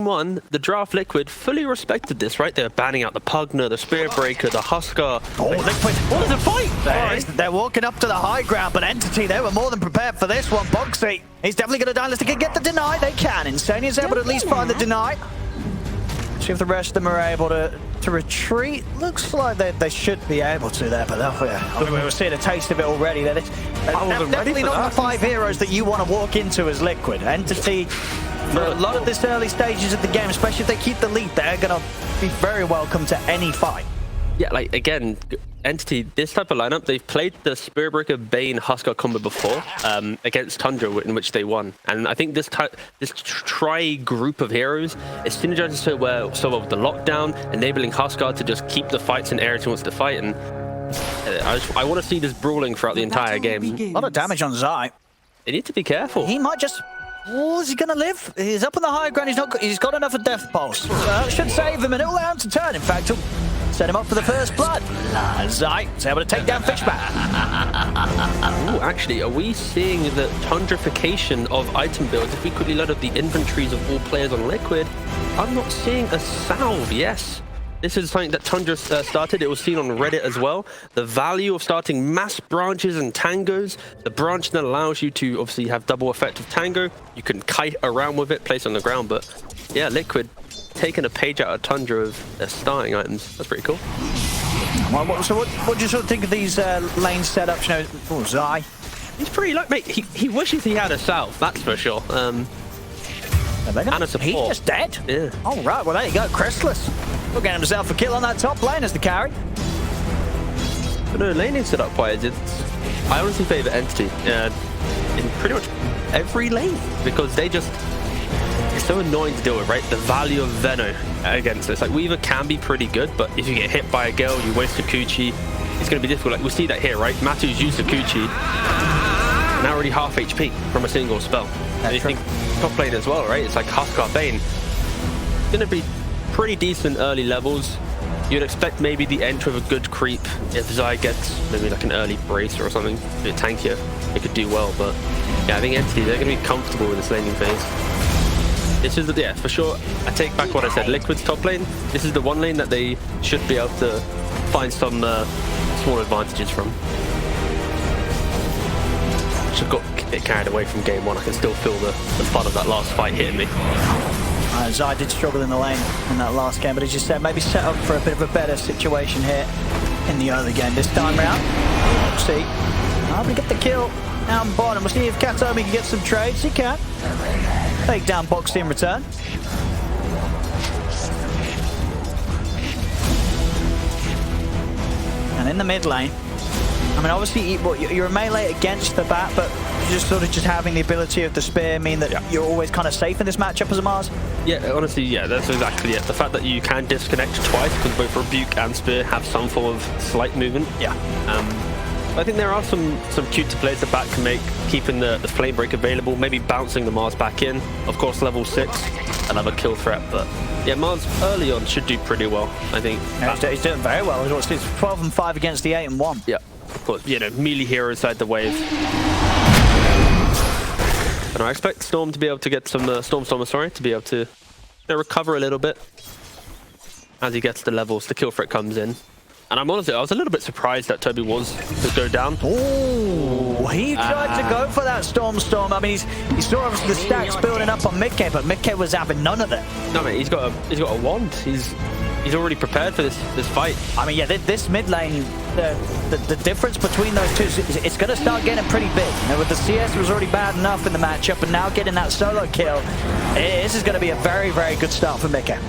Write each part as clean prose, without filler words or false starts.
One, the draft Liquid fully respected this, right? They're banning out the Pugner, the Spirit Breaker, the Huskar. Oh, Liquid. What is the fight? They're walking up to the high ground, but Entity, they were more than prepared for this one. Boxy, he's definitely going to die unless they can get the deny. They can. Insania's able to at least find the deny. See if the rest of them are able to retreat. Looks like they should be able to there, but I mean, we're seeing a taste of it already. They're definitely not the 5 heroes that you want to walk into as Liquid. Entity, for a lot of this early stages of the game, especially if they keep the lead, they're going to be very welcome to any fight. Yeah, like, again, Entity, this type of lineup, they've played the Spirit Breaker, Bane, Huskar combo before against Tundra, in which they won. And I think this tri-group of heroes is synergizing so well with the lockdown, enabling Huskar to just keep the fights in areas he wants to fight. And I want to see this brawling throughout the entire game. A lot of damage on Zai. They need to be careful. He might just... Oh, is he going to live? He's up on the high ground. He's got enough of Death Pulse. That should save him, and it'll allow him to turn. In fact, it'll set him up for the first blood. Zai is able to take down Fishback. Ooh, actually, are we seeing the tundrification of item builds? If we quickly load up the inventories of all players on Liquid, I'm not seeing a salve. Yes. This is something that Tundra started. It was seen on Reddit as well. The value of starting mass branches and tangos. The branch that allows you to obviously have double effect of tango. You can kite around with it, place on the ground. But yeah, Liquid taking a page out of Tundra of their starting items. That's pretty cool. So what do you sort of think of these lane setups? You know, oh, Zai. He's pretty like, mate. He wishes he had a salve. That's for sure. And a support. He's just dead. Yeah. All right. Well, there you go. Crystalus. He'll get himself a kill on that top lane as the carry. But no, laning setup wise, I honestly favour Entity in pretty much every lane because it's so annoying to deal with, right? The value of Veno against this. Like, Weaver can be pretty good, but if you get hit by a girl, you waste Sakuchi, it's going to be difficult. Like, we see that here, right? Matu's used Sakuchi, now already half HP from a single spell. And you think top lane as well, right? It's like Huskar Bane. It's going to be pretty decent early levels. You'd expect maybe the entry of a good creep. If Zai gets maybe like an early bracer or something, a bit tankier, it could do well. But yeah, I think Entity, they're going to be comfortable with this laning phase. This is yeah, for sure. I take back what I said. Liquid's top lane. This is the one lane that they should be able to find some small advantages from. Just got a bit carried away from game one. I can still feel the fun of that last fight hitting me. Zai did struggle in the lane in that last game, but as you said, maybe set up for a bit of a better situation here in the early game this time round. Let's see. We get the kill down bottom. We'll see if Katomi can get some trades. He can. Take down Boxy in return. And in the mid lane, I mean, obviously, you're a melee against the bat, but just having the ability of the spear mean that you're always kind of safe in this matchup as a Mars? Yeah, honestly, yeah, that's exactly it. The fact that you can disconnect twice because both Rebuke and Spear have some form of slight movement. Yeah. I think there are some cute plays the bat can make, keeping the Flame Break available, maybe bouncing the Mars back in. Of course, level 6, another kill threat, but yeah, Mars early on should do pretty well, I think. Yeah, he's doing very well. It's 12 and 5 against the 8 and 1. Yeah. Of course, you know, melee hero inside the wave. And I expect Storm to be able to get some Stormer, to be able to recover a little bit as he gets the levels. The kill threat comes in, and I was a little bit surprised that Toby was to go down. Oh, he tried to go for that Storm. I mean, he saw obviously the stacks building up on Midk, but Midk was having none of it. No, mate, he's got a wand. He's already prepared for this fight. I mean, yeah, this mid lane, the difference between those two, it's going to start getting pretty big. You know, with the CS was already bad enough in the matchup, and now getting that solo kill, this is going to be a very, very good start for Mika.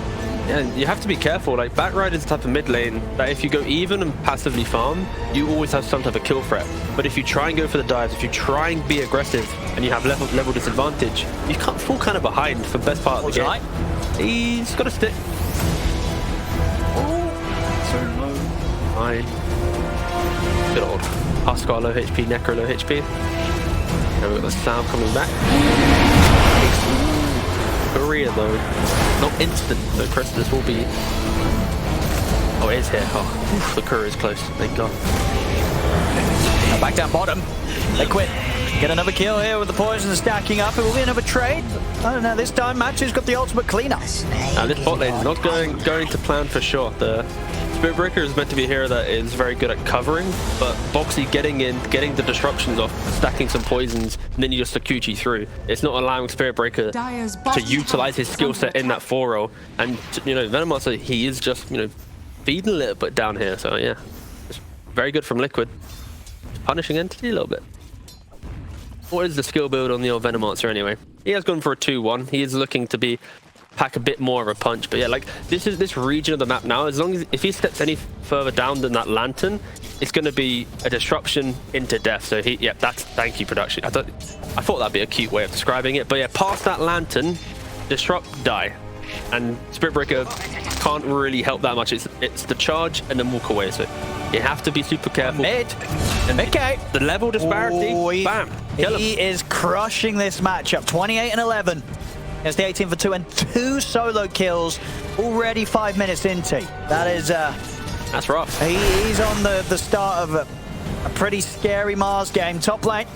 Yeah, you have to be careful. Like, Batrider is the type of mid lane that if you go even and passively farm, you always have some type of kill threat. But if you try and go for the dives, if you try and be aggressive, and you have level disadvantage, you can't fall kind of behind for the best part of the game. He's got a stick. Fine. Good old Huskar low HP, Necro low HP. And we've got the Salve coming back. Korea though, not instant, so Crystalus will be... Oh, it is here. Oh, oof, the Korea is close, thank God. Now back down bottom. They quit. Get another kill here with the poison stacking up. It will be another trade. I don't know, this time Matu's got the ultimate cleanup. Now this bot lane is not going to plan for sure. The Spirit Breaker is meant to be a hero that is very good at covering, but Boxy getting in, getting the disruptions off, stacking some poisons, and then you just Sakuchi through. It's not allowing Spirit Breaker to utilize his skill set in that 4-0. And, you know, Venomancer, he is just, you know, feeding a little bit down here. So, yeah, it's very good from Liquid. Punishing Entity a little bit. What is the skill build on the old Venomancer anyway? He has gone for a 2-1. He is looking to pack a bit more of a punch, but yeah, like this region of the map now, as long as if he steps any further down than that lantern, it's going to be a disruption into death. So thank you, production. I thought that'd be a cute way of describing it, but yeah, past that lantern, disrupt, die, and Spirit Breaker can't really help that much. It's the charge and then walk away. So you have to be super careful. Okay. The level disparity, bam, kill him. He is crushing this matchup. 28 and 11. It's the 18 for 2 and 2 solo kills already 5 minutes into. That is that's rough. He's on the start of a pretty scary Mars game. Top lane.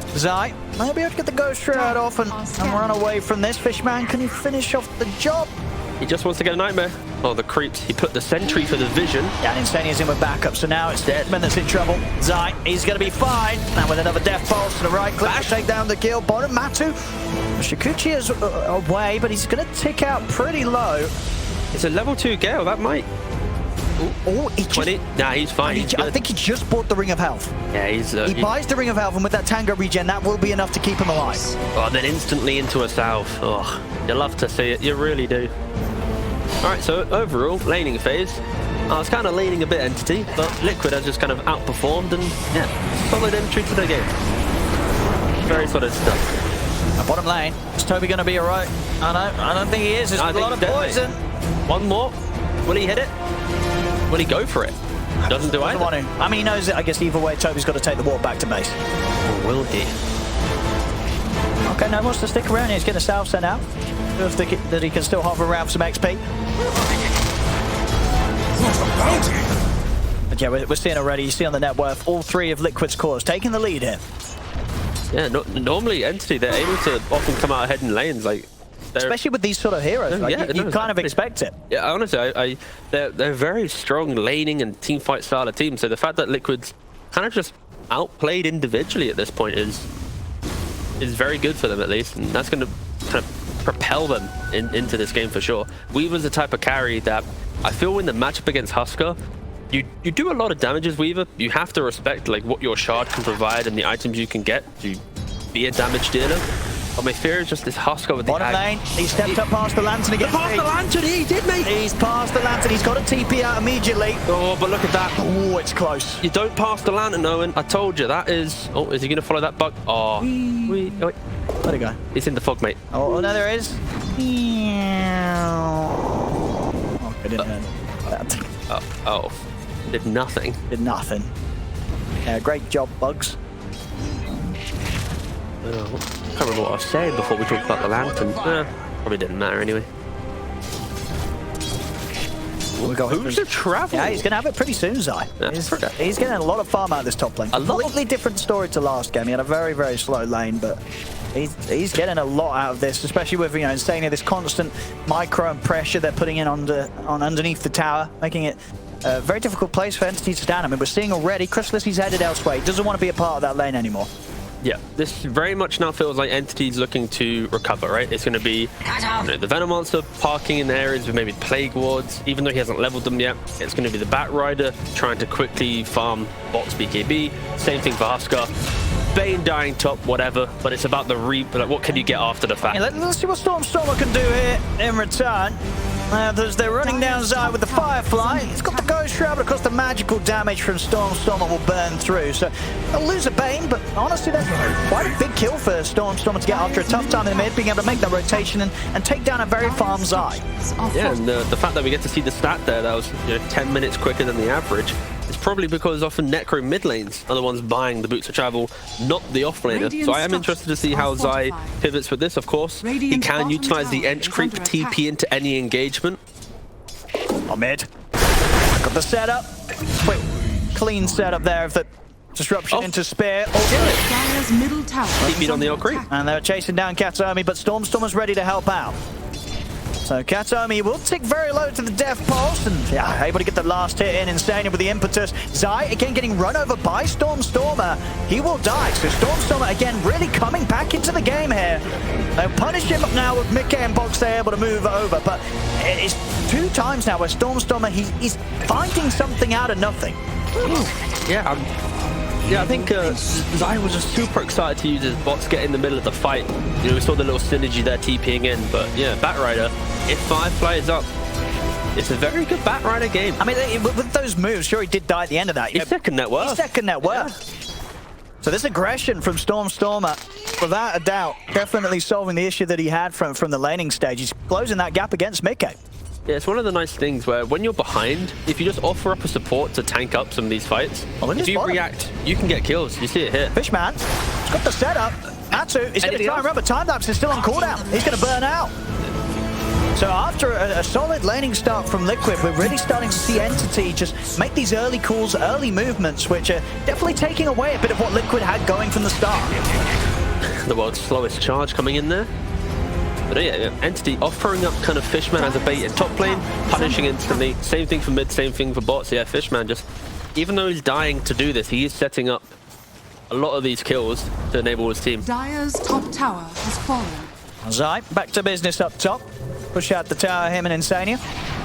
Zai, maybe I'd get the Ghost Shroud off and run away from this. Fishman, can you finish off the job? He just wants to get a Nightmare. Oh, the creeps. He put the sentry for the vision. Yeah, and Insania's in with backup, so now it's Deadman that's in trouble. Zai, he's going to be fine. And with another Death Pulse to the right click to take down the kill. Bottom, Matu. Sakuchi is away, but he's going to tick out pretty low. It's a level 2 Gale. That might... Oh, he 20? Nah, he's fine. I think he just bought the Ring of Health. Yeah, he buys the Ring of Health, and with that Tango regen, that will be enough to keep him alive. Oh, then instantly into a salve. Oh, you love to see it. You really do. Alright, so overall, laning phase. I was kind of leaning a bit Entity, but Liquid has just kind of outperformed, and yeah, solid entry to the game. Very solid stuff. Now, bottom lane, is Toby going to be alright? I don't think he is. There's a lot of poison. One more. Will he hit it? Will he go for it? Doesn't do either. Want to. I mean, he knows that, I guess, either way, Toby's got to take the walk back to base. Or will he? Okay, no wants to stick around. He's getting a salve sent out. Feels that he can still hover around for some XP. But yeah, we're seeing already, you see on the net worth, all 3 of Liquid's cores taking the lead here. Yeah, normally Entity, they're able to often come out ahead in lanes, like... Especially with these sort of heroes, like, you kind of expect it. Yeah, honestly, they're very strong laning and team fight style of team, so the fact that Liquid's kind of just outplayed individually at this point is very good for them, at least, and that's going to kind of propel them into this game for sure. Weaver's the type of carry that I feel in the matchup against Huskar, you do a lot of damage as Weaver. You have to respect like what your shard can provide and the items you can get to be a damage dealer. But my fear is just this Huskar with the bottom lane. He stepped up past the lantern again. Past the lantern, he did, mate. He's past the lantern. He's got a TP out immediately. Oh, but look at that. Oh, it's close. You don't pass the lantern, Owen. I told you that is. Oh, is he going to follow that bug? Oh, wait. Where'd he go? He's in the fog, mate. Oh, no, there is. Oh, I didn't know that. Oh, did nothing. Did nothing. Yeah, great job, Bugs. Oh, I can't remember what I was saying before we talked about the lantern. Probably didn't matter anyway. Who's the travel? Yeah, he's going to have it pretty soon, Zai. He's getting a lot of farm out of this top lane. A completely different story to last game. He had a very, very slow lane, but he's getting a lot out of this, especially with, you know, Insania, this constant micro and pressure they're putting in underneath the tower, making it a very difficult place for Entity to stand. I mean, we're seeing already Chrysalisy's headed elsewhere. He doesn't want to be a part of that lane anymore. Yeah, this very much now feels like Entity's looking to recover, right? It's going to be the Venomancer parking in the areas with maybe Plague Wards, even though he hasn't leveled them yet. It's going to be the Batrider trying to quickly farm box BKB. Same thing for Huskar. Bane dying top, whatever, but it's about the like, what can you get after the fact? Yeah, let's see what Stormer can do here in return. They're running down Zai with the Firefly. He's got the Ghost Shroud, but of course the magical damage from Stormer will burn through. So they'll lose a Bane, but honestly, that's quite a big kill for Stormer to get after a tough time in the mid, being able to make that rotation and take down a very farm Zai. Yeah, and the fact that we get to see the stat there, that was 10 minutes quicker than the average, is probably because often Necro mid lanes are the ones buying the boots of travel, not the offlaner. So I am interested to see how Zai pivots with this, of course. He can utilize the Ench creep to TP into any engagement. Oh, mid. Got the setup. Quick, clean setup there of the Disruption into Spear. Dire's middle tower. TP'd on the old creep. And they're chasing down Kataomi, but Stormstormer's ready to help out. So Kataomi will tick very low to the death pulse, and yeah, able to get the last hit in. Insania with the impetus. Zai again getting run over by Stormstormer. He will die. So Stormstormer again really coming back into the game here. They'll punish him now with Mickey and Box. They're able to move over, but it's 2 times now where Stormstormer he's finding something out of nothing. Yeah, I think Zai was just super excited to use his bots, get in the middle of the fight. You know, we saw the little synergy there TPing in, but yeah, Batrider, if 5 players up, it's a very good Batrider game. I mean, with those moves, sure, he did die at the end of that. He's second net worth. He's second net worth. Yeah. So this aggression from Stormstormer, without a doubt, definitely solving the issue that he had from the laning stage. He's closing that gap against Mickey. Yeah, it's one of the nice things where when you're behind, if you just offer up a support to tank up some of these fights, if you react, you can get kills. You see it here. Fishman, he's got the setup. Matu is going to try and run, but time-lapse is still on cooldown. He's going to burn out. So after a solid laning start from Liquid, we're really starting to see Entity just make these early calls, early movements, which are definitely taking away a bit of what Liquid had going from the start. The world's slowest charge coming in there. But yeah, Entity offering up kind of Fishman as a bait in top lane, punishing instantly. Same thing for mid, same thing for bots. Yeah, Fishman just, even though he's dying to do this, he is setting up a lot of these kills to enable his team. Dire's top tower has fallen. Zai, back to business up top. Push out the tower, him and Insania.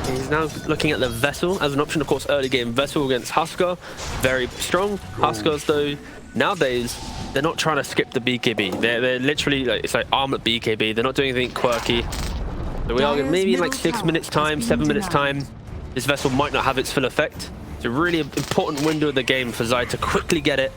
He's now looking at the Vessel as an option. Of course, early game Vessel against Huskar. Very strong. Huskars, though, nowadays, they're not trying to skip the BKB. They're literally, like, it's like armlet BKB. They're not doing anything quirky. So we are maybe in like 6 minutes time, 7 minutes time, this Vessel might not have its full effect. It's a really important window of the game for Zai to quickly get it,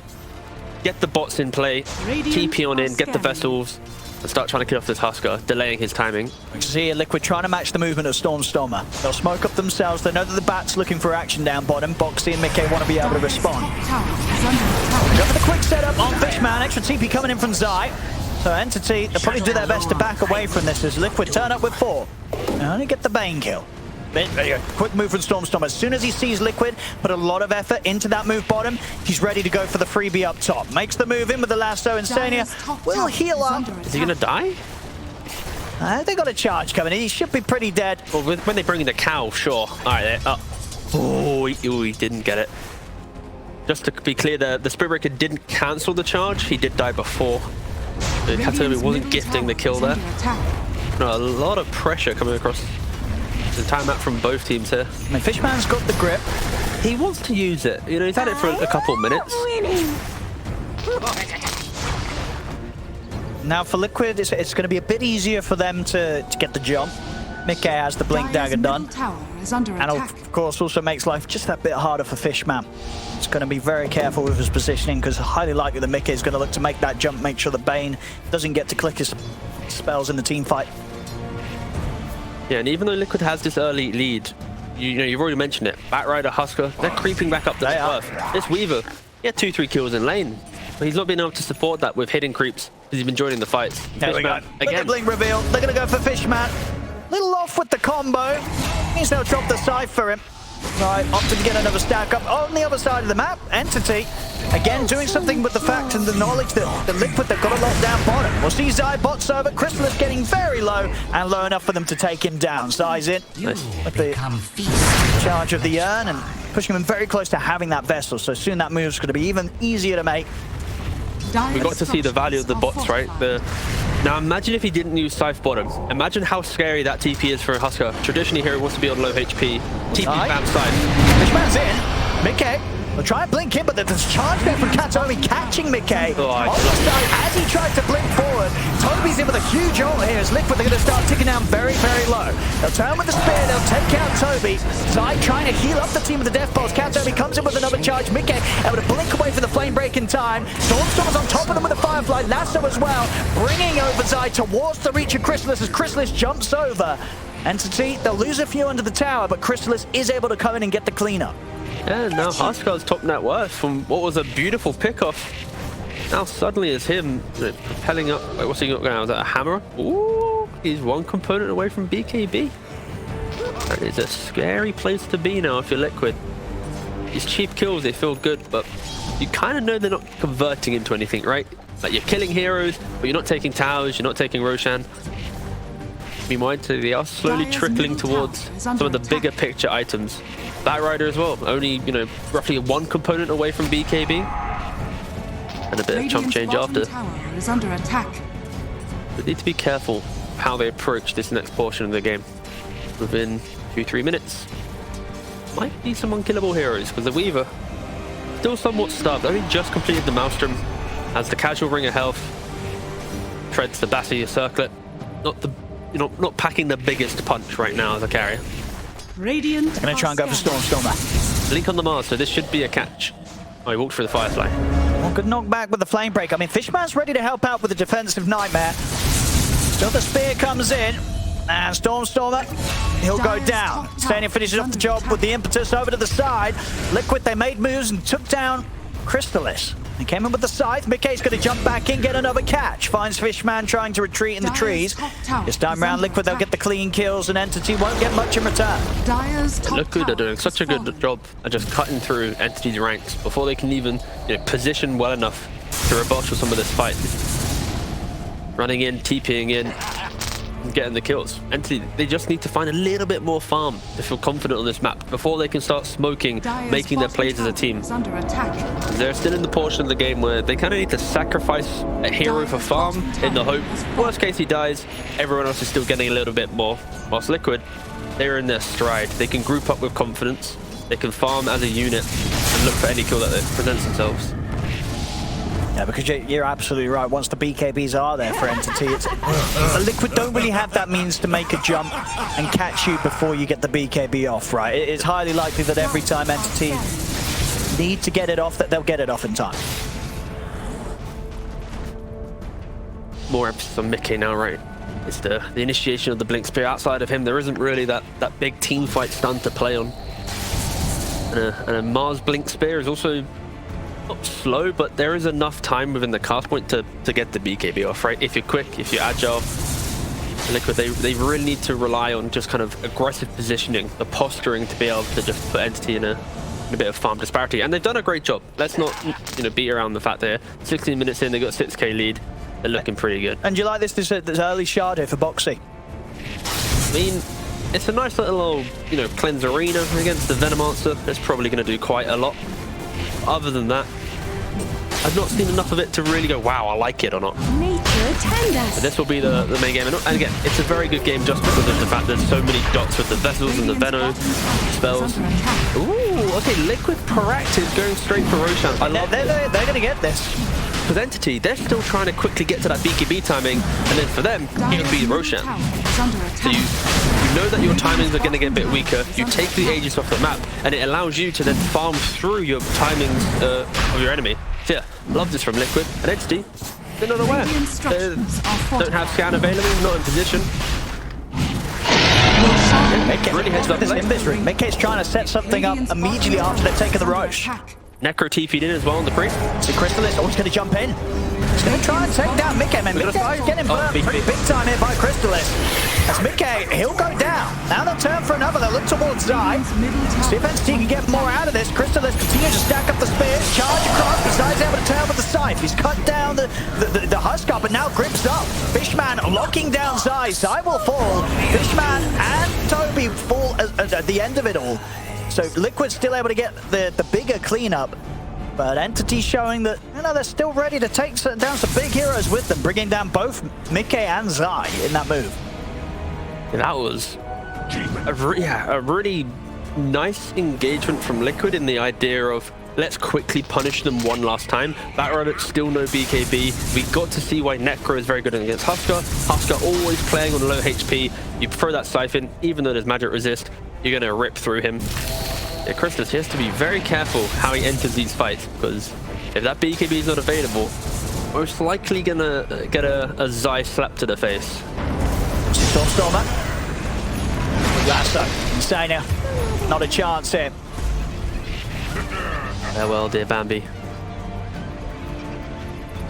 get the bots in play, TP on in, get the Vessels, and start trying to kill off this Huskar, delaying his timing. We can see Liquid trying to match the movement of Stormstormer. They'll smoke up themselves. They know that the Bat's looking for action down bottom. Boxy and Mickey want to be able to respond. Go for the quick setup on Fishman. Extra TP coming in from Zai. So Entity, they'll probably do their best to back away from this as Liquid turn up with 4. And only get the Bane kill. Quick move from Stormstorm. As soon as he sees Liquid, put a lot of effort into that move bottom. He's ready to go for the freebie up top. Makes the move in with the lasso. Insania will heal up. Is he going to die? They got a charge coming in. He should be pretty dead. Well, when they bring in the cow, sure. All right, oh, he didn't get it. Just to be clear, the Spirit Breaker didn't cancel the charge. He did die before. Kataomi wasn't gifting the kill there. No, a lot of pressure coming across. The timeout from both teams here. I mean, Fishman's got the grip. He wants to use it. You know, he's had it for a couple of minutes. Now for Liquid, it's going to be a bit easier for them to get the jump. Mickey has the Blink Dagger done. And of course also makes life just that bit harder for Fishman. He's going to be very careful with his positioning because highly likely that Mickey is going to look to make that jump, make sure that Bane doesn't get to click his spells in the team fight. Yeah, and even though Liquid has this early lead, you know, you've already mentioned it. Batrider, Huskar, they're creeping back up the turf. This Weaver, he had 2-3 kills in lane, but he's not been able to support that with hidden creeps because he's been joining the fights. There we go. Look at the Blink reveal. They're going to go for Fishman. Little off with the combo. Means they'll drop the scythe for him. Right, opted to get another stack up on the other side of the map. Entity, again, doing something with the fact and the knowledge that the Liquid, they've got a lock down bottom. We'll see Zai bots over. Chrysalis getting very low and low enough for them to take him down. Zai's in with the charge of the urn and pushing him very close to having that Vessel. So soon that move's going to be even easier to make. We got to see the value of the bots, right? Now imagine if he didn't use Scythe bottom. Imagine how scary that TP is for a Huskar. Traditionally here he wants to be on low HP. TP bam Scythe. Fishman's in. Mickey will try and blink in, but there's a charge there from Kataomi catching Mickey. On the side as he tried to blink forward. Toby's in with a huge ult here as Liquid are going to start ticking down very, very low. They'll turn with the spear, they'll take out Toby. Zai trying to heal up the team with the death pulse. Kataomi comes in with another charge. Mickey able to blink away for the flame break in time. Stormstormer's on top of them with the Firefly. Lasso as well, bringing over Zai towards the reach of Chrysalis as Chrysalis jumps over. Entity, they'll lose a few under the tower, but Chrysalis is able to come in and get the cleanup. Yeah, now Huskar's top net worth from what was a beautiful pickoff. Now suddenly it's him propelling up. Wait, what's he got now? Is that a hammer? Ooh, he's one component away from BKB. That is a scary place to be now if you're Liquid. These cheap kills, they feel good, but you kind of know they're not converting into anything, right? Like you're killing heroes, but you're not taking towers, you're not taking Roshan. Meanwhile, they are slowly trickling towards some of the bigger picture items. Batrider as well, only, you know, roughly one component away from BKB. And a bit of chump change after. Is under attack. They need to be careful how they approach this next portion of the game. Within 2-3 minutes, might be some unkillable heroes, because the Weaver still somewhat stubbed. Only just completed the Maelstrom, as the casual ring of health treads the Bassi circlet. Not packing the biggest punch right now as a carrier. Radiant. Gonna try and go for Stormstormer. Blink on the Mars, so this should be a catch. Oh, he walked through the Firefly. Well, good knockback with the Flame Break. I mean, Fishman's ready to help out with the defensive Nightmare. Still the Spear comes in. And Stormstormer, he'll go down. Stania finishes off the job with the impetus over to the side. Liquid, they made moves and took down Crystallis. He came in with the Scythe. Mickey's going to jump back in, get another catch. Finds Fishman trying to retreat in the trees. This time around, Liquid, they'll get the clean kills, and Entity won't get much in return. Liquid are doing such a good job at just cutting through Entity's ranks before they can even, you know, position well enough to rebuttal some of this fight. Running in, TPing in, and getting the kills. Entity, they just need to find a little bit more farm to feel confident on this map before they can start smoking, making their plays as a team. They're still in the portion of the game where they kind of need to sacrifice a hero for farm in the hope, worst case he dies, everyone else is still getting a little bit more. Whilst Liquid, they're in their stride. They can group up with confidence, they can farm as a unit and look for any kill that presents themselves. Yeah, because you're absolutely right. Once the BKBs are there for Entity, it's Liquid don't really have that means to make a jump and catch you before you get the BKB off, right? It's highly likely that every time Entity need to get it off, that they'll get it off in time. More emphasis on Mickey now, right? It's the initiation of the Blink Spear. Outside of him, there isn't really that big team fight stun to play on. And a Mars Blink Spear is also not slow, but there is enough time within the cast point to get the BKB off, right? If you're quick, if you're agile. Liquid, they really need to rely on just kind of aggressive positioning, the posturing to be able to just put Entity in a bit of farm disparity. And they've done a great job. Let's not, you know, beat around the fact they're 16 minutes in, they got a 6k lead. They're looking pretty good. And do you like this early shard here for Boxy? I mean, it's a nice little, you know, cleanse arena against the Venomancer. That's probably going to do quite a lot. Other than that, I've not seen enough of it to really go, wow, I like it or not. But this will be the main game. And again, it's a very good game just because of the fact there's so many dots with the vessels and the Veno spells. Ooh, okay, Liquid proactive going straight for Roshan. I love it. They're going to get this. Because Entity, they're still trying to quickly get to that BKB timing, and then for them, it would be Roshan. So you know that your timings are going to get a bit weaker, you take the Aegis off the map, and it allows you to then farm through your timings of your enemy. So yeah, love this from Liquid. And Entity, they're not aware. They don't have scan available, not in position. Really heads up this Nimbus ring. Mickey's trying to set something up immediately after they've taken the Roche. Necro TP'd in as well on the pre. See Crystallis, oh, he's going to jump in. He's going to try and take down Mickey, man. Mickey's getting burnt pretty big time here by Crystallis. As Mickey, he'll go down. Now they'll turn for another. They'll look towards Zai. See if Entity can get more out of this. Crystallis continues to stack up the spears, charge across, but Zai's able to turn with the Scythe. He's cut down the Huskar, but now grips up. Fishman locking down Zai. Zai will fall. Fishman and Toby fall at the end of it all. So Liquid's still able to get the bigger cleanup, but Entity showing that, you know, they're still ready to take down some big heroes with them, bringing down both Mickey and Zai in that move. That was a really nice engagement from Liquid in the idea of let's quickly punish them one last time. Batrider still no BKB. We got to see why Necro is very good against Huskar. Huskar always playing on low HP. You throw that Siphon, even though there's magic resist, you're going to rip through him. Yeah, Crystallis, he has to be very careful how he enters these fights, because if that BKB is not available, most likely going to get a Zai slap to the face. Stormstormer. Lasso. Insania. Not a chance here. Farewell, dear Bambi.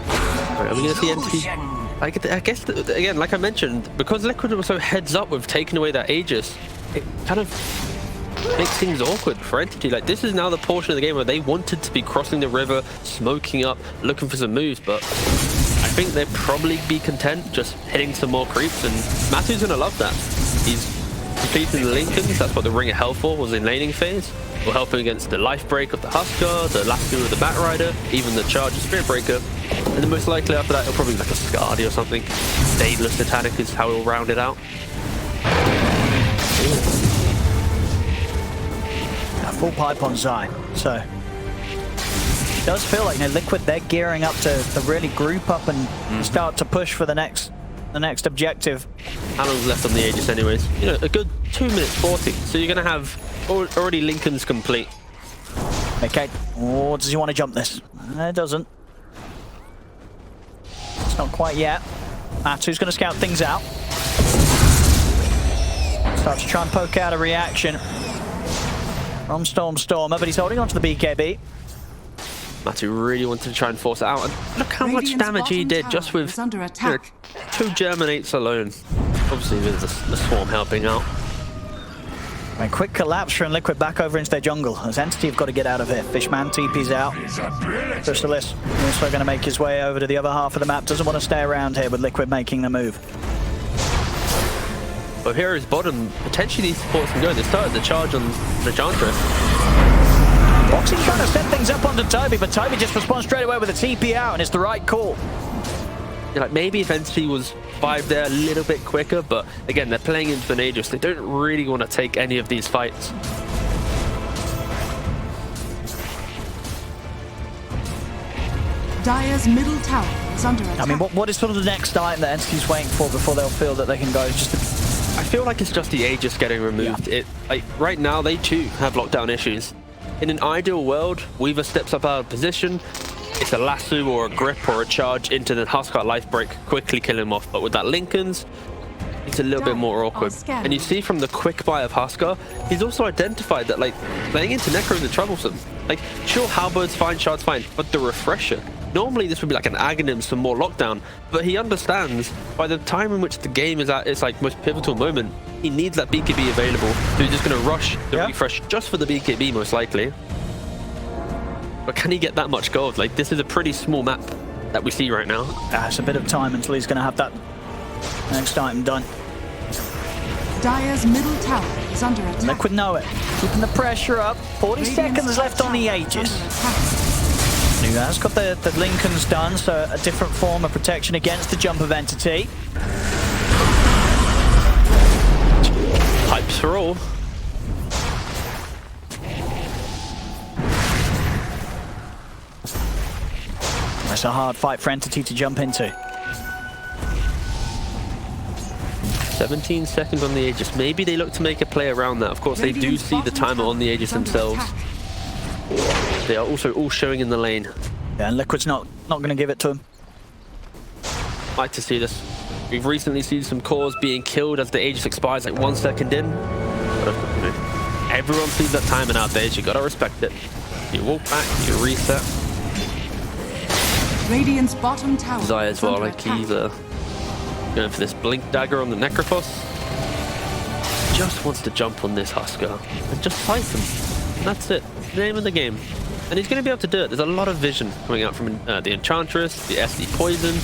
Right, are we going to see Entity? I guess, again, like I mentioned, because Liquid was so heads up with taking away that Aegis, it kind of makes things awkward for Entity. Like, this is now the portion of the game where they wanted to be crossing the river, smoking up, looking for some moves, but I think they'd probably be content just hitting some more creeps, and Matu's gonna love that. He's completing the Lincolns, that's what the Ring of Hell for was in laning phase. Will help him against the Life Break of the Huskar, the Lasso of the Batrider, even the Charge of Spirit Breaker. And then most likely after that, it'll probably be like a Scardy or something. Daedalus Titanic is how he'll round it out. A full pipe on Zai, so it does feel like, you know, Liquid, they're gearing up to really group up and start to push for the next objective. How long's left on the Aegis anyways? You know, a good 2 minutes 40. So you're gonna have already Lincoln's complete. Okay, or does he want to jump this? It doesn't. It's not quite yet. Matu's going to scout things out. Start to try and poke out a reaction from Stormer, but he's holding on to the BKB. Matu really wanted to try and force it out, and look how much damage he did just with under you know, attack. 2 Germinates alone. Obviously with the Swarm helping out. A quick collapse from Liquid back over into their jungle. As Entity have got to get out of here. Fishman TP's out. Chrysalis also going to make his way over to the other half of the map. Doesn't want to stay around here with Liquid making the move. But here is bottom. Potentially these supports can go. They started the charge on the Enchantress. Boxy's trying to set things up onto Toby, but Toby just responds straight away with a TP out, and it's the right call. Yeah, like maybe if Entity was 5 there a little bit quicker, but again, they're playing into an Aegis. They don't really want to take any of these fights. Dire's middle tower is under attack. I mean, what is sort of the next item that Entity's waiting for before they'll feel that they can go? I feel like it's just the Aegis getting removed. Yeah. Like right now, they too have lockdown issues. In an ideal world, Weaver steps up out of position. It's a lasso or a grip or a charge into the Huskar life break, quickly kill him off. But with that Lincoln's, it's a little bit more awkward. And you see from the quick buy of Huskar, he's also identified that like playing into Necro is troublesome. Like, sure, Halberd's fine, Shard's fine, but the refresher. Normally this would be like an Aghanim, some more lockdown, but he understands by the time in which the game is at its like most pivotal moment, he needs that BKB available. So he's just going to rush the refresh just for the BKB most likely. But can he get that much gold? Like, this is a pretty small map that we see right now. It's a bit of time until he's going to have that next item done. Dire's middle tower is under attack. Liquid know it. Keeping the pressure up. 40 seconds left on the Aegis. He has got the Lincolns done, so a different form of protection against the jump of Entity. Pipes for all. It's a hard fight for Entity to jump into. 17 seconds on the Aegis. Maybe they look to make a play around that. Of course, they do see the timer on the Aegis themselves. They are also all showing in the lane. Yeah, and Liquid's not going to give it to him. Like to see this. We've recently seen some cores being killed as the Aegis expires like 1 second in. But everyone sees that timer nowadays. You gotta respect it. You walk back, you reset. Radiant's bottom tower. Zai as well, like he's going for this blink dagger on the Necrophos. Just wants to jump on this Huskar and just fight him. And that's it. Name of the game. And he's going to be able to do it. There's a lot of vision coming out from the Enchantress, the SD Poison,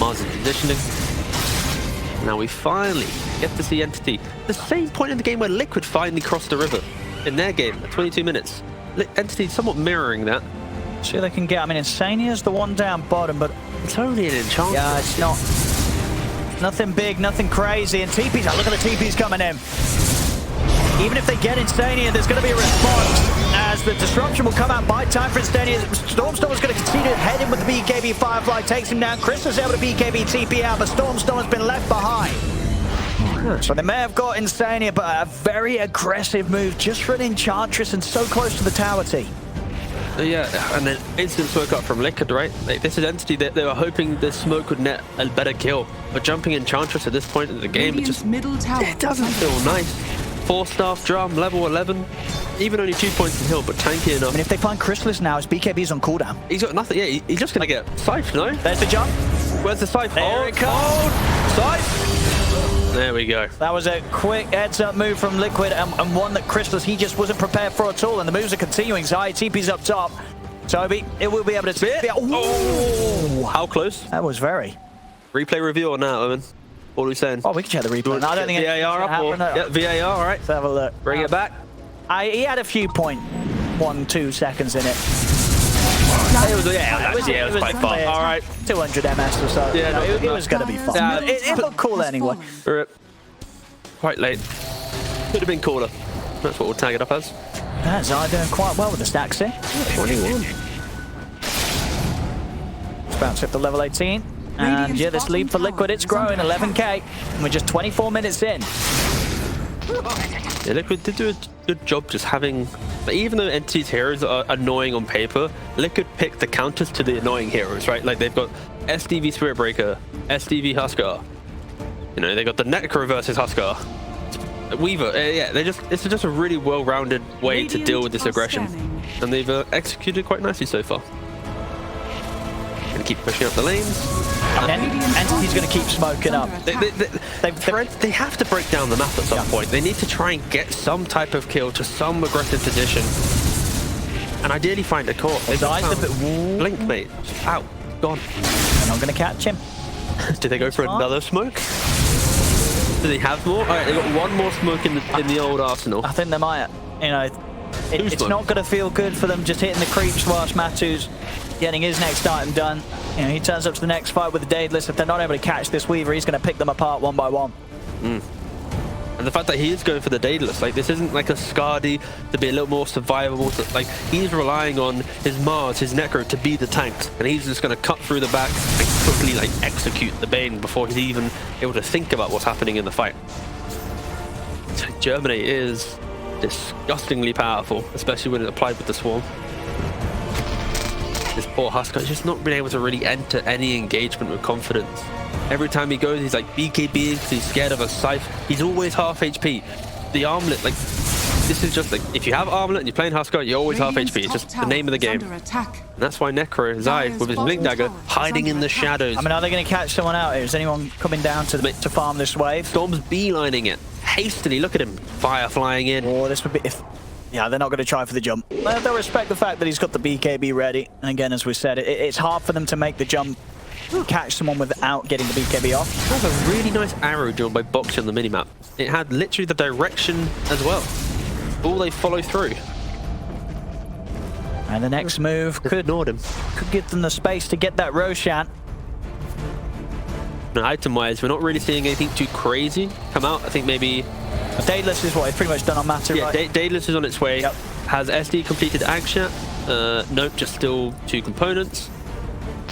Mars' positioning. Now we finally get to see Entity. The same point in the game where Liquid finally crossed the river in their game at 22 minutes. Entity somewhat mirroring that. See if they can get, I mean, Insania's the one down bottom, but it's only an Enchantress. Yeah, it's not. Nothing big, nothing crazy. And TP's out. Look at the TP's coming in. Even if they get Insania, there's going to be a response as the disruption will come out by time for Insania. Stormstormer's going to continue to head in with the BKB. Firefly takes him down. Chris is able to BKB TP out, but Stormstormer's been left behind. So they may have got Insania, but a very aggressive move just for an Enchantress and so close to the tower T. Yeah, and then instant smoke up from Liquid, right? Like, this is Entity that they were hoping the smoke would net a better kill. But jumping Enchantress at this point in the game, it doesn't feel nice. 4-staff drum, level 11. Even only 2 points in heal, but tanky enough. And if they find Chrysalis now, his BKB's on cooldown. He's got nothing, yeah, he's just gonna get Scythe, no? There's the jump. Where's the Scythe? There it comes. Scythe! There we go. That was a quick heads-up move from Liquid, and one that Crystalus, he just wasn't prepared for at all, and the moves are continuing. Zai, TP's up top. Toby, it will be able to... Oh, how close? That was very... Replay review or now, Owen? What are we saying? Oh, we can check the replay. No, I don't think VAR up or... Yeah, VAR, all right. Let's have a look. Bring it back. He had a few 0.12 seconds in it. It was quite far. All right. 200 MS or so. Yeah, no, it was going to be fun. Yeah, it looked cool anyway. Quite late. Could have been cooler. That's what we'll tag it up as. Zai doing quite well with the stacks here. 21. Let's bounce up to level 18. And yeah, this lead for Liquid, it's growing, 11k. And we're just 24 minutes in. Yeah, Liquid did do a good job just having... Even though Entity's heroes are annoying on paper, Liquid picked the counters to the annoying heroes, right? Like, they've got SDV Spirit Breaker, SDV Huskar. You know, they got the Necro versus Huskar. Weaver, yeah, it's just a really well-rounded way to deal with this aggression. And they've executed quite nicely so far. Gonna keep pushing up the lanes. Entity's gonna keep smoking up. They have to break down the map at some point. They need to try and get some type of kill to some aggressive position. And ideally find a core. His eyes a bit... Blink, mate. Out. Gone. They're not gonna catch him. Did they go for another smoke? Do they have more? All right, they got one more smoke in the old arsenal. I think they might. You know, it's not going to feel good for them just hitting the creeps whilst Matu's getting his next item done. You know, he turns up to the next fight with the Daedalus. If they're not able to catch this Weaver, he's going to pick them apart one by one. And the fact that he is going for the Daedalus, like, this isn't like a Skadi to be a little more survivable. Like, he's relying on his Mars, his Necro to be the tanks, and he's just going to cut through the back and quickly like execute the Bane before he's even able to think about what's happening in the fight. Germinate is disgustingly powerful, especially when it's applied with the Swarm. This poor Huskar has just not been able to really enter any engagement with confidence. Every time he goes, he's like BKBing because he's scared of a Scythe. He's always half HP. The armlet, like, this is just like, if you have armlet and you're playing Huskar, you're always half HP. It's just the name of the game. And that's why Necro, Zai, with his Blink Dagger, hiding in the shadows. I mean, are they going to catch someone out here? Is anyone coming down to farm this wave? Storm's beelining it. Hastily, look at him. Fire flying in. Oh, this would be... Yeah, they're not going to try for the jump. They'll respect the fact that he's got the BKB ready. And again, as we said, it's hard for them to make the jump, catch someone without getting the BKB off. That was a really nice arrow drawn by Boxy on the minimap. It had literally the direction as well. All they follow through. And the next move could give them the space to get that Roshan. Now, item-wise, we're not really seeing anything too crazy come out. I think maybe... Daedalus is what he's pretty much done on Matu, right? Yeah, Daedalus is on its way. Yep. Has SD completed Agshat? Nope, just still 2 components.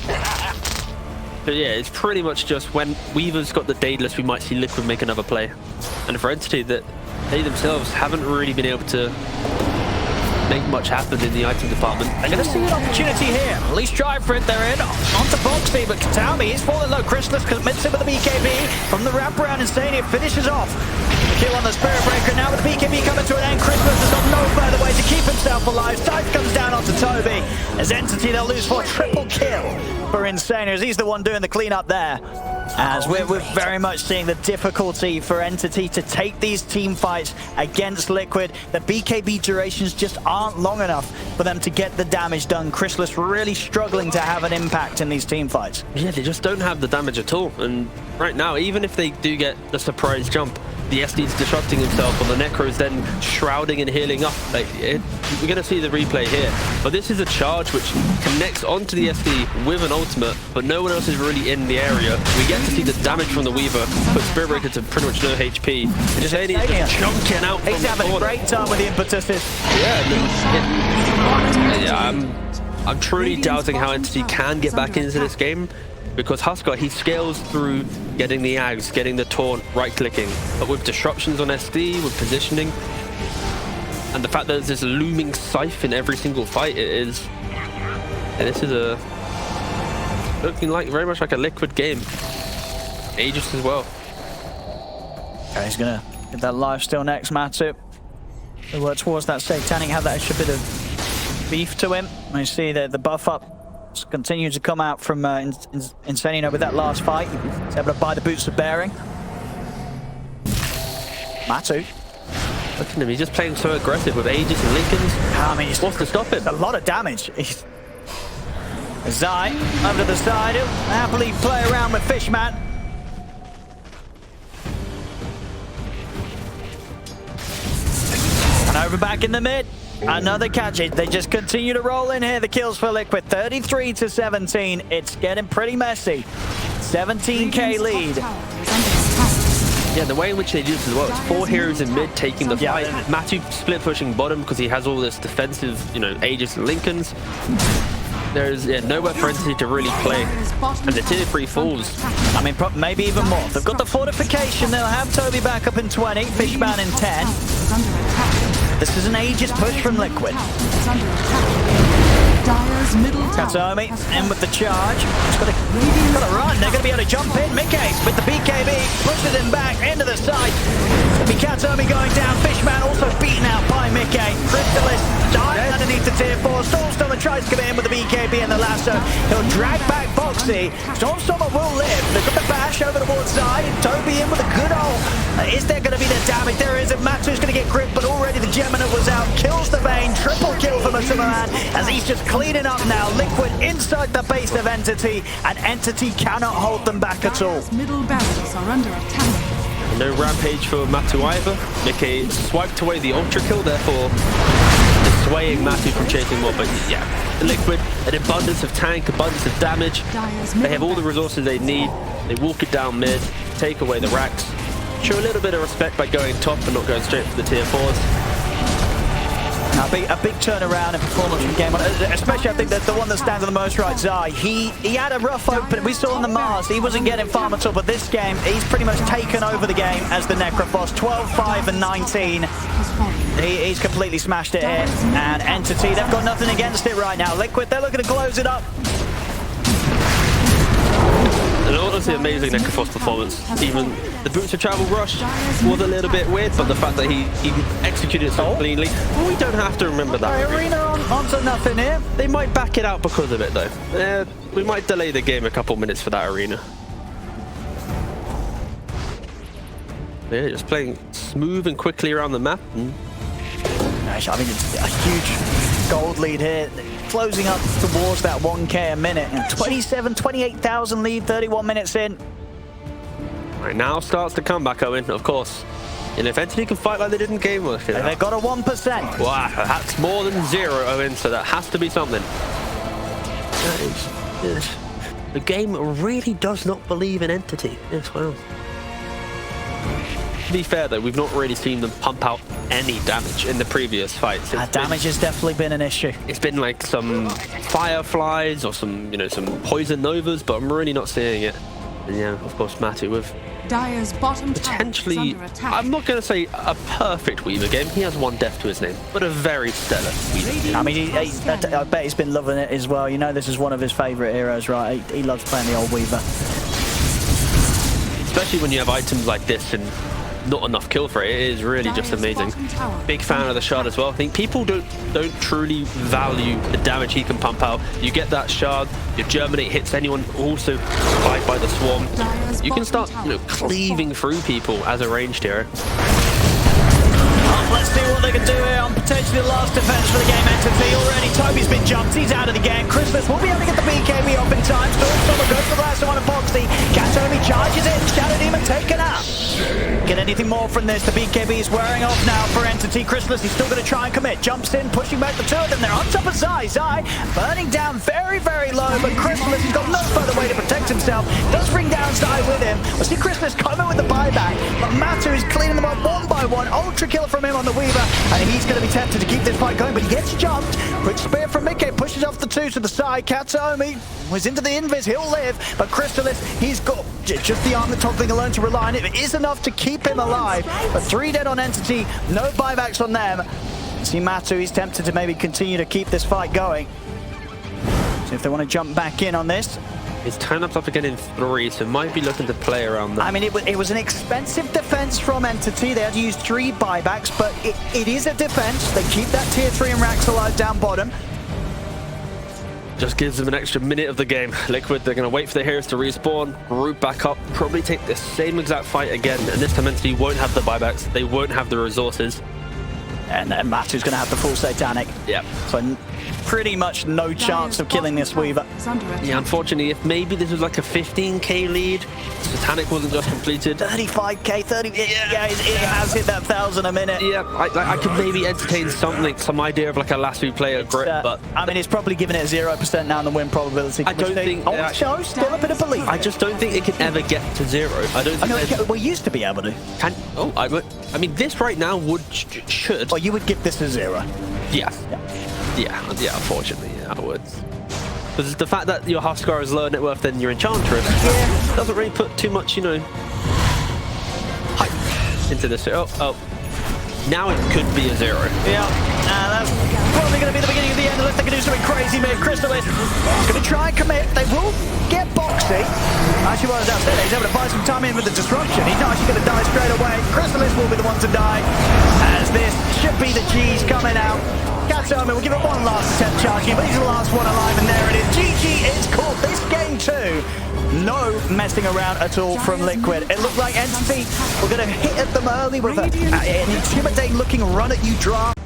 But yeah, it's pretty much just when Weaver's got the Daedalus, we might see Liquid make another play. And for Entity, that they themselves haven't really been able to make much happen in the item department. They're going to see an opportunity here. At least drive for it. They're in. Onto Boxy, but Katami, he's falling low. Crystalus commits him with the BKB. From the wraparound, Insania finishes off. Kill on the Spirit Breaker. Now with the BKB coming to an end, Crystalus has got no further way to keep himself alive. Scythe comes down onto Toby. As Entity, they'll lose for a triple kill for Insania, as he's the one doing the cleanup there. As we're very much seeing the difficulty for Entity to take these team fights against Liquid. The BKB durations just aren't long enough for them to get the damage done. Crystalus really struggling to have an impact in these team fights. Yeah, they just don't have the damage at all. And right now, even if they do get the surprise jump, the SD's disrupting himself, or the Necro's then shrouding and healing up. Like, we're going to see the replay here. But this is a charge which connects onto the SD with an ultimate, but no one else is really in the area. We get to see the damage from the Weaver, put Spirit Breaker to pretty much no HP. Just chunking out from He's having a great time with the impetuses. Yeah, I'm truly doubting how Entity can get back into this game, because Huskar, he scales through getting the Ags, getting the taunt, right-clicking. But with disruptions on SD, with positioning, and the fact that there's this looming Scythe in every single fight, it is... And this is looking like very much like a Liquid game. Aegis as well. Okay, he's going to get that lifesteal next, Matu. They work towards that Satanic, have that extra bit of beef to him. We see that the buff up continues to come out from Insania with that last fight. He's able to buy the Boots of Bearing. Matu. Look at him, he's just playing so aggressive with Aegis and Lincolns. I mean, What's to stop him? a lot of damage. Zai over to the side. He'll happily play around with Fishman. And over back in the mid. Another catch. They just continue to roll in here. The kills for Liquid. 33 to 17. It's getting pretty messy. 17k lead. Yeah, the way in which they do this as well, it's 4 heroes in mid taking the fight. Matu split pushing bottom because he has all this defensive, you know, Aegis and Lincolns. There's nowhere for Entity to really play. And the tier 3 falls. I mean, maybe even more. They've got the fortification. They'll have Toby back up in 20. Fishman in 10. This is an Aegis push from Liquid. Katomi in with the charge. He's got to run. They're going to be able to jump in. Mickey with the BKB pushes him back into the side. It'll be Katomi going down. Fishman also beaten out by Mickey. Crystalis dives underneath the tier 4. Stormstormer tries to come in with the BKB and the lasso. He'll drag back Boxy. Stormstormer will live. They've got the bash over towards side. Toby in with a good ult. Is there going to be the damage? There isn't. Matu's going to get gripped, but already the Gemini was out. Kills the Bane. Triple kill for MATUMBAMAN as he's just cleaning up now. Liquid inside the base of Entity, and Entity cannot hold them back at all. Middle barracks are under attack. No rampage for Matu either. Mickey swiped away the ultra kill, therefore dissuading Matu from chasing more. But yeah, Liquid, an abundance of tank, abundance of damage. They have all the resources they need. They walk it down mid, take away the racks, show a little bit of respect by going top and not going straight for the tier 4s. A big turnaround in performance from game 1, especially I think that the one that stands on the most right, Zai. He had a rough open. We saw on the Mars, he wasn't getting farm at all, but this game, he's pretty much taken over the game as the Necrophos. 12, 5, and 19. He's completely smashed it here. And Entity, they've got nothing against it right now. Liquid, they're looking to close it up. An honestly amazing Necrophos performance. Even the Boots of Travel rush was a little bit weird, but the fact that he executed it so cleanly, we don't have to remember that. Arena onto nothing here. They might back it out because of it though. We might delay the game a couple minutes for that arena. Yeah, just playing smooth and quickly around the map. I mean, it's a huge gold lead here. Closing up towards that 1k a minute. And 28,000 lead, 31 minutes in. Right now starts the comeback, Owen, of course. And if Entity can fight like they did in game 1, they've got a 1%. Wow, that's more than 0, Owen, so that has to be something. The game really does not believe in Entity. Yes, well. To be fair though, we've not really seen them pump out any damage in the previous fights. Damage has definitely been an issue. It's been like some fireflies or some, you know, some poison novas, but I'm really not seeing it. And yeah, of course, Matu with Dire's bottom potentially, I'm not going to say a perfect Weaver game. He has 1 death to his name, but a very stellar Weaver game. I mean, I bet he's been loving it as well. You know, this is one of his favourite heroes, right? He loves playing the old Weaver. Especially when you have items like this and not enough kill for it. It is really just amazing. Big fan of the shard as well. I think people don't truly value the damage he can pump out. You get that shard, your Germinate hits anyone also spiked by the swarm. You can start, you know, cleaving through people as a ranged hero. Let's see what they can do here on potentially the last defense for the game Entity. Already Toby's been jumped, he's out of the game. Crystalis will be able to get the BKB off in time. Stormstormer goes for the last one of Boxy. Katomi charges in, Shadow Demon taken out. Get anything more from this? The BKB is wearing off now for Entity. Crystalis, he's still going to try and commit. Jumps in, pushing back the two of them. They're on top of Zai. Zai burning down very, very low, but Crystalis has got no further way to protect himself. Does bring down Zai with him. We'll see Crystalis coming with the buyback, but Matu is cleaning them up one by one. Ultra kill from him on the Weaver, and he's going to be tempted to keep this fight going, but he gets jumped. Quick spear from Mickey, pushes off the 2 to the side. Katomi was into the invis, he'll live, but Crystalis, he's got just the arm that toggling alone to rely on. It is enough to keep him alive, but 3 dead on Entity, no buybacks on them. See Matu, he's tempted to maybe continue to keep this fight going. See if they want to jump back in on this. His turn-up's up again in 3, so might be looking to play around that. I mean, it was an expensive defense from Entity. They had to use 3 buybacks, but it is a defense. They keep that tier 3 and racks alive down bottom. Just gives them an extra minute of the game. Liquid, they're going to wait for the heroes to respawn, group back up, probably take the same exact fight again. And this time Entity won't have the buybacks. They won't have the resources. And then Matu's going to have the full Satanic. Yeah. So pretty much no chance of killing this Weaver. Yeah, unfortunately, if maybe this was like a 15k lead, Satanic wasn't just completed. 35k, 30. Yeah, it has hit that 1,000 a minute. Yeah, I could maybe entertain something, some idea of like a last 2 player grip, but I mean, it's probably giving it a 0% now in the win probability. I don't think. Oh, show still a bit of belief. I just don't think it can ever get to 0. I don't think. We used to be able to. I mean, this right now should. Well, you would give this a 0. Yeah. Yeah, unfortunately, yeah, I would. Because the fact that your Huskar is lower net worth than your Enchantress doesn't really put too much, hype into this. Oh. Now it could be a 0. Yeah, that's probably going to be the beginning of the end unless they can do something crazy. Maybe Crystallis is going to try and commit. They will get boxy. Actually, while he's downstairs, he's able to buy some time in with the disruption. He's not actually going to die straight away. Crystallis will be the one to die, as this should be the G's coming out. Katsumi will give it one last attempt charging, but he's the last one alive, and there it is. GG is called this game too. No messing around at all from Liquid. It looked like Entity were going to hit at them early with an intimidating looking run at you draft.